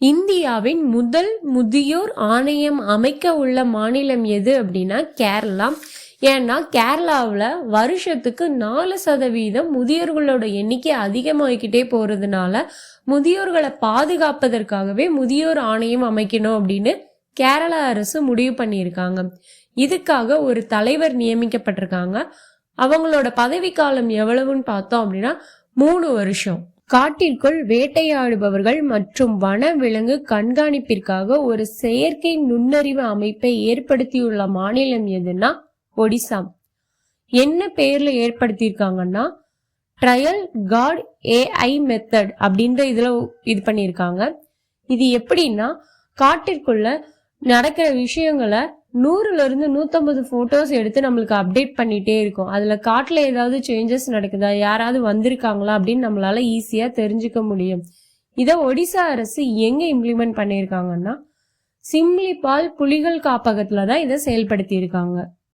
இந்தியாவின் முதல் முதியோர் ஆணையம் அமைக்க உள்ள மாநிலம் எது அப்படின்னா கேரளா. ஏன்னா கேரளாவில் வருஷத்துக்கு 4% முதியோர்களோட எண்ணிக்கை அதிகமாகிக்கிட்டே போறதுனால முதியோர்களை பாதுகாப்பதற்காகவே முதியோர் ஆணையம் அமைக்கணும் அப்படின்னு கேரள அரசு முடிவு பண்ணியிருக்காங்க. இதுக்காக ஒரு தலைவர் நியமிக்கப்பட்டிருக்காங்க. அவங்களோட பதவிக்காலம் எவ்வளவுன்னு பார்த்தோம் அப்படின்னா 3 வருஷம். காட்டிற்குள் வேட்டையாடுபவர்கள் மற்றும் வன விலங்கு கண்காணிப்பிற்காக ஒரு செயற்கை நுண்ணறிவு அமைப்பை ஏற்படுத்தியுள்ள மாநிலம் எதுன்னா ஒடிசா. என்ன பேர்ல ஏற்படுத்தியிருக்காங்கன்னா ட்ரையல் கார்டு AI மெத்தட் அப்படின்ற இதுல இது பண்ணியிருக்காங்க. இது எப்படின்னா காட்டிற்குள்ள நடக்கிற விஷயங்களை 100லிருந்து 150 போட்டோஸ் எடுத்து நம்மளுக்கு அப்டேட் பண்ணிட்டே இருக்கும். அதுல காட்டுல ஏதாவது சேஞ்சஸ் நடக்குதா, யாராவது வந்திருக்காங்களா அப்படின்னு நம்மளால ஈஸியா தெரிஞ்சுக்க முடியும். இதை ஒடிசா அரசு எங்க இம்ப்ளிமெண்ட் பண்ணியிருக்காங்கன்னா சிம்லிபால் புலிகள் காப்பகத்துல தான் இதை செயல்படுத்தி இருக்காங்க.